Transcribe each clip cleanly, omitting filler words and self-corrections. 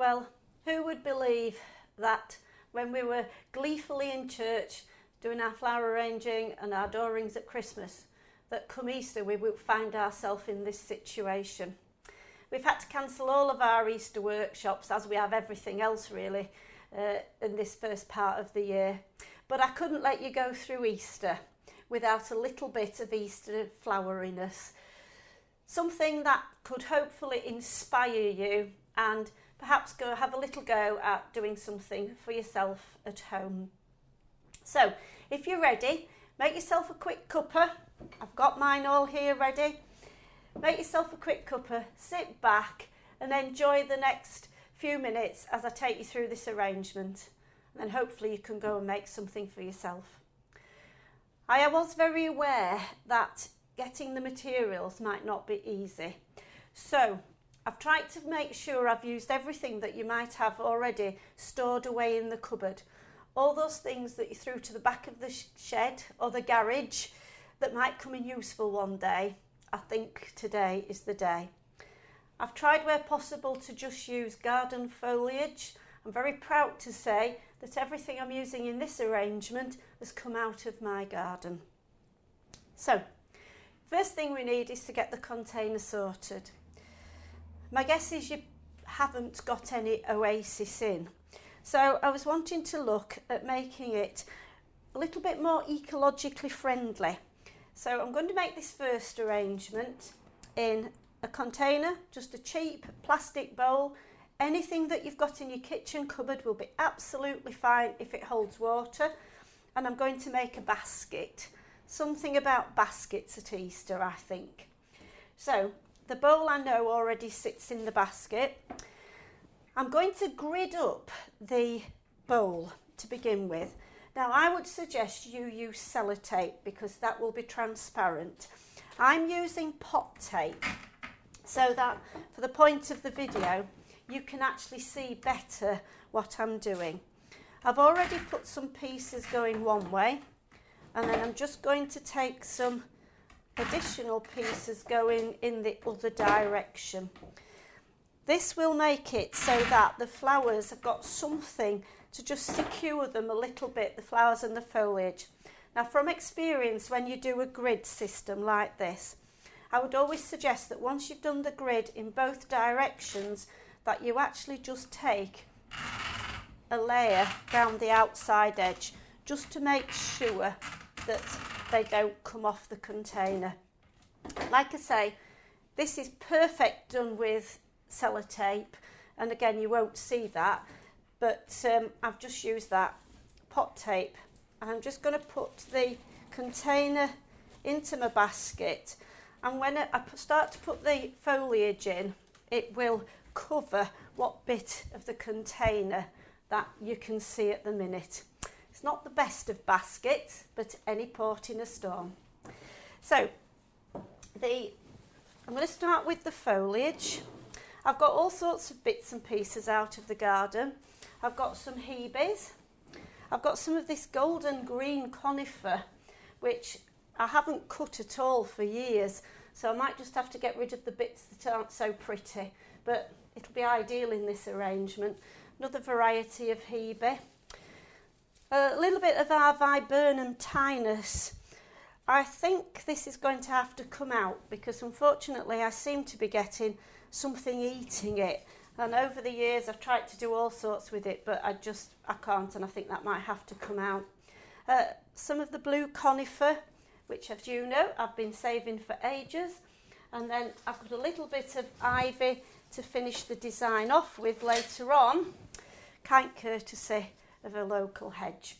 Well, who would believe that when we were gleefully in church doing our flower arranging and our door rings at Christmas, that come Easter we would find ourselves in this situation. We've had to cancel all of our Easter workshops, as we have everything else really, in this first part of the year. But I couldn't let you go through Easter without a little bit of Easter floweriness. Something that could hopefully inspire you and perhaps go have a little go at doing something for yourself at home. So, if you're ready, make yourself a quick cuppa. I've got mine all here ready. Make yourself a quick cuppa, sit back and enjoy the next few minutes as I take you through this arrangement. And then hopefully you can go and make something for yourself. I was very aware that getting the materials might not be easy. So I've tried to make sure I've used everything that you might have already stored away in the cupboard. All those things that you threw to the back of the shed or the garage that might come in useful one day. I think today is the day. I've tried where possible to just use garden foliage. I'm very proud to say that everything I'm using in this arrangement has come out of my garden. So, first thing we need is to get the container sorted. My guess is you haven't got any Oasis in. So I was wanting to look at making it a little bit more ecologically friendly. So I'm going to make this first arrangement in a container, just a cheap plastic bowl. Anything that you've got in your kitchen cupboard will be absolutely fine if it holds water. And I'm going to make a basket. Something about baskets at Easter, I think. So the bowl I know already sits in the basket. I'm going to grid up the bowl to begin with. Now I would suggest you use sellotape because that will be transparent. I'm using pot tape so that for the point of the video you can actually see better what I'm doing. I've already put some pieces going one way and then I'm just going to take some additional pieces going in the other direction. This will make it so that the flowers have got something to just secure them a little bit, the flowers and the foliage. Now from experience, when you do a grid system like this, I would always suggest that once you've done the grid in both directions, that you actually just take a layer down the outside edge, just to make sure that they don't come off the container. Like I say, this is perfect done with sellotape, and again you won't see that, but I've just used that pot tape and I'm just going to put the container into my basket, and when I start to put the foliage in, it will cover what bit of the container that you can see at the minute. It's not the best of baskets, but any port in a storm. So I'm going to start with the foliage. I've got all sorts of bits and pieces out of the garden. I've got some hebes. I've got some of this golden green conifer, which I haven't cut at all for years, so I might just have to get rid of the bits that aren't so pretty, but it'll be ideal in this arrangement. Another variety of hebe. A little bit of our viburnum tinus. I think this is going to have to come out because unfortunately I seem to be getting something eating it, and over the years I've tried to do all sorts with it, but I can't, and I think that might have to come out. Some of the blue conifer, which as you know I've been saving for ages, and then I've got a little bit of ivy to finish the design off with later on, kind courtesy of a local hedge.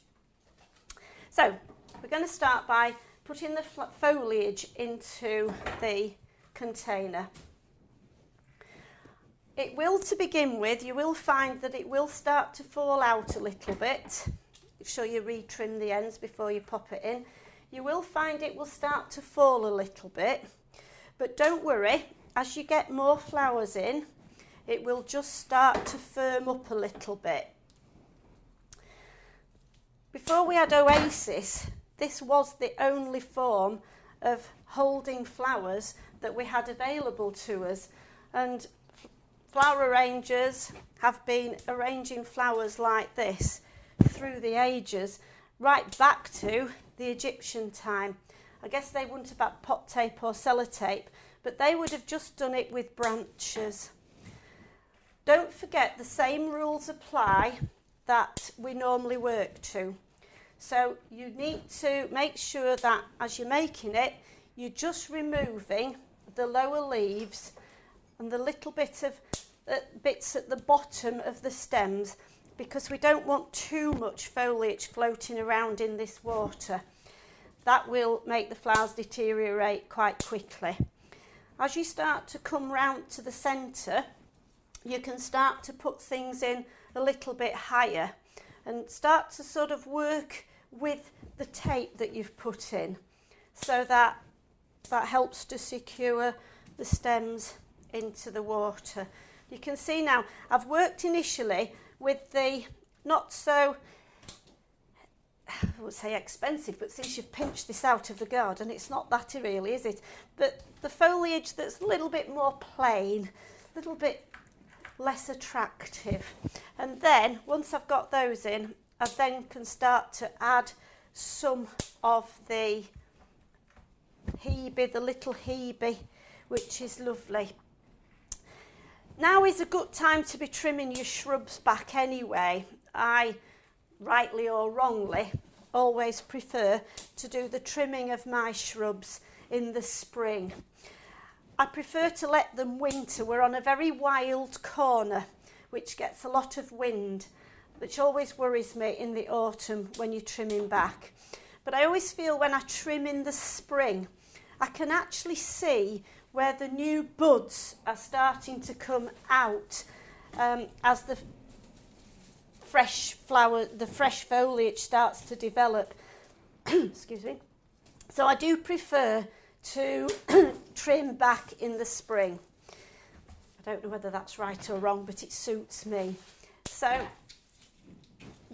So we're going to start by putting the foliage into the container. It will, to begin with, you will find that it will start to fall out a little bit. Make sure you retrim the ends before you pop it in. You will find it will start to fall a little bit, but don't worry, as you get more flowers in, it will just start to firm up a little bit. Before we had Oasis, this was the only form of holding flowers that we had available to us, and flower arrangers have been arranging flowers like this through the ages, right back to the Egyptian time. I guess they wouldn't have had pot tape or sellotape, but they would have just done it with branches. Don't forget the same rules apply that we normally work to. So you need to make sure that as you're making it, you're just removing the lower leaves and the little bit of bits at the bottom of the stems, because we don't want too much foliage floating around in this water. That will make the flowers deteriorate quite quickly. As you start to come round to the centre, you can start to put things in a little bit higher and start to sort of work with the tape that you've put in, so that helps to secure the stems into the water. You can see now I've worked initially with the not so, I would say expensive, but since you've pinched this out of the garden, it's not that really, is it? But the foliage that's a little bit more plain, a little bit less attractive. And then once I've got those in, I then can start to add some of the hebe, the little hebe, which is lovely. Now is a good time to be trimming your shrubs back anyway. I, rightly or wrongly, always prefer to do the trimming of my shrubs in the spring. I prefer to let them winter. We're on a very wild corner, which gets a lot of wind, which always worries me in the autumn when you're trimming back. But I always feel when I trim in the spring, I can actually see where the new buds are starting to come out as the fresh foliage starts to develop. Excuse me. So I do prefer to trim back in the spring. I don't know whether that's right or wrong, but it suits me. So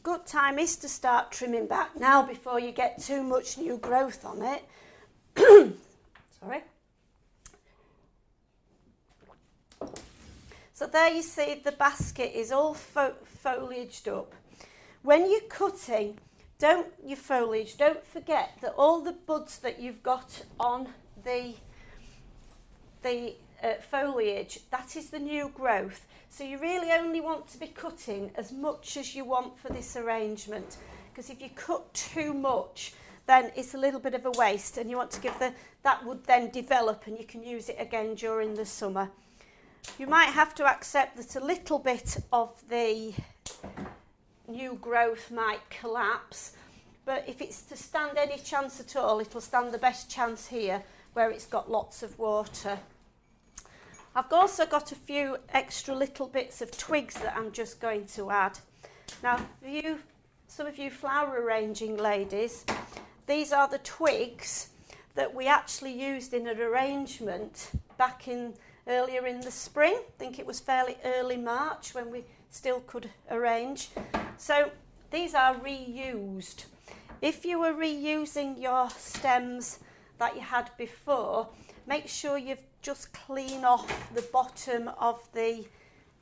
good time is to start trimming back now before you get too much new growth on it. Sorry. So there you see the basket is all foliaged up. When you're cutting your foliage, don't forget that all the buds that you've got on the foliage, that is the new growth. So you really only want to be cutting as much as you want for this arrangement, because if you cut too much, then it's a little bit of a waste, and you want to give that would then develop and you can use it again during the summer. You might have to accept that a little bit of the new growth might collapse, but if it's to stand any chance at all, it'll stand the best chance here where it's got lots of water. I've also got a few extra little bits of twigs that I'm just going to add. Now, some of you flower arranging ladies, these are the twigs that we actually used in an arrangement back earlier in the spring. I think it was fairly early March when we still could arrange. So these are reused. If you were reusing your stems that you had before, make sure you've just clean off the bottom of the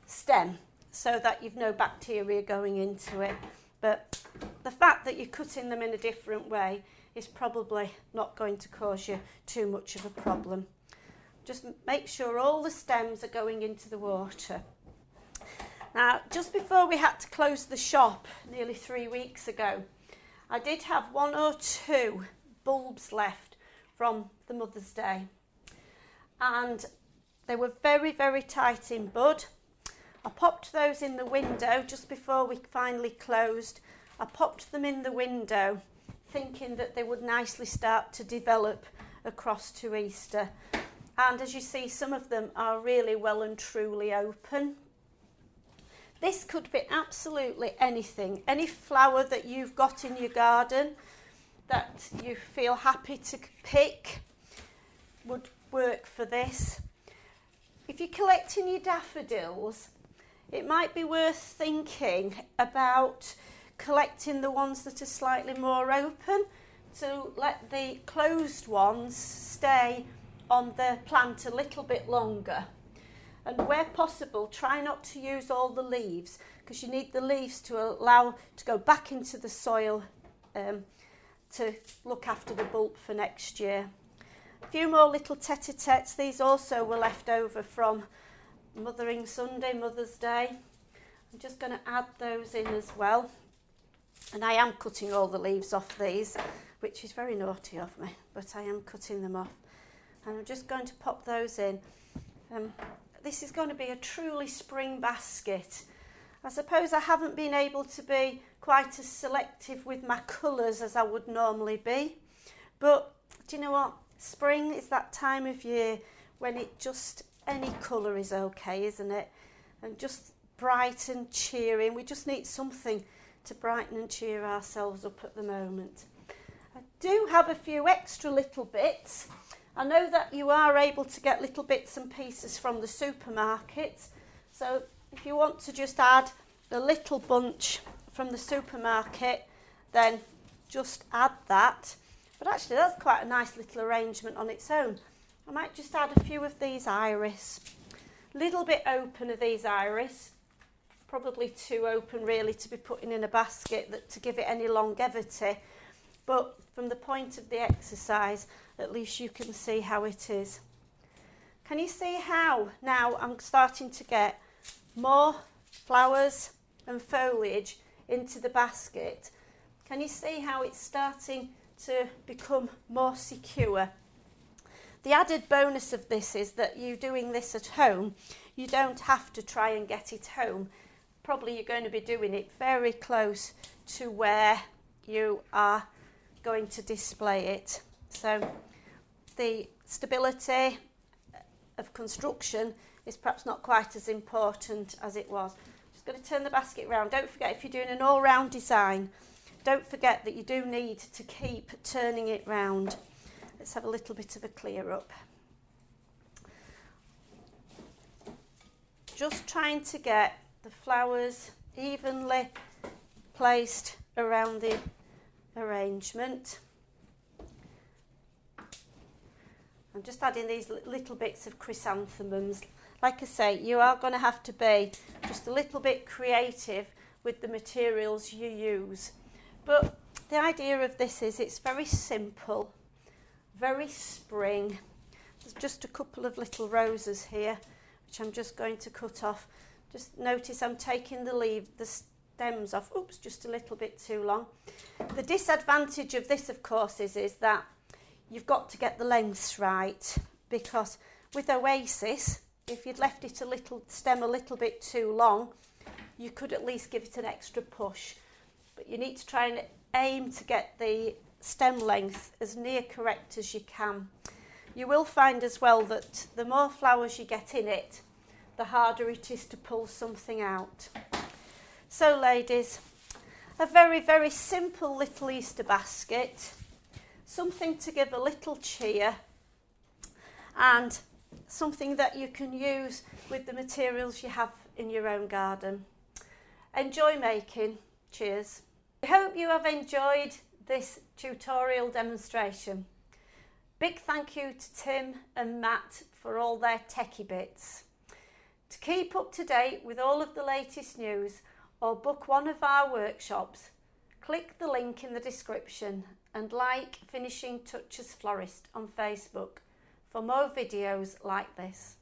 stem so that you've no bacteria going into it. But the fact that you're cutting them in a different way is probably not going to cause you too much of a problem. Just make sure all the stems are going into the water. Now, just before we had to close the shop nearly 3 weeks ago, I did have 1 or 2 bulbs left from the Mother's Day. And they were very, very tight in bud. I popped those in the window just before we finally closed. I popped them in the window thinking that they would nicely start to develop across to Easter. And as you see, some of them are really well and truly open. This could be absolutely anything. Any flower that you've got in your garden that you feel happy to pick would work for this. If you're collecting your daffodils, it might be worth thinking about collecting the ones that are slightly more open to let the closed ones stay on the plant a little bit longer. and where possible try not to use all the leaves, because you need the leaves to allow to go back into the soil to look after the bulb for next year. A few more little tete-a-tetes. These also were left over from Mothering Sunday, Mother's Day. I'm just going to add those in as well. And I am cutting all the leaves off these, which is very naughty of me, but I am cutting them off. And I'm just going to pop those in. This is going to be a truly spring basket. I suppose I haven't been able to be quite as selective with my colours as I would normally be. But do you know what? Spring is that time of year when it just, any colour is okay, isn't it? And just bright and cheering. We just need something to brighten and cheer ourselves up at the moment. I do have a few extra little bits. I know that you are able to get little bits and pieces from the supermarket. So if you want to just add a little bunch from the supermarket, then just add that. But actually that's quite a nice little arrangement on its own. I might just add a few of these iris. Little bit open of these iris. Probably too open really to be putting in a basket to give it any longevity. But from the point of the exercise, at least you can see how it is. Can you see how now I'm starting to get more flowers and foliage into the basket? Can you see how it's starting to become more secure? The added bonus of this is that you doing this at home, you don't have to try and get it home. Probably you're going to be doing it very close to where you are going to display it. So the stability of construction is perhaps not quite as important as it was. Just going to turn the basket round. Don't forget, if you're doing an all-round design, don't forget that you do need to keep turning it round. Let's have a little bit of a clear up. Just trying to get the flowers evenly placed around the arrangement. I'm just adding these little bits of chrysanthemums. Like I say, you are going to have to be just a little bit creative with the materials you use. But the idea of this is it's very simple, very spring. There's just a couple of little roses here, which I'm just going to cut off. Just notice I'm taking the stems off. Oops, just a little bit too long. The disadvantage of this, of course, is that you've got to get the lengths right, because with Oasis, if you'd left it stem a little bit too long, you could at least give it an extra push. But you need to try and aim to get the stem length as near correct as you can. You will find as well that the more flowers you get in it, the harder it is to pull something out. So ladies, a very, very simple little Easter basket, something to give a little cheer, and something that you can use with the materials you have in your own garden. Enjoy making. Cheers. I hope you have enjoyed this tutorial demonstration. Big thank you to Tim and Matt for all their techie bits. To keep up to date with all of the latest news or book one of our workshops, click the link in the description and like Finishing Touches Florist on Facebook for more videos like this.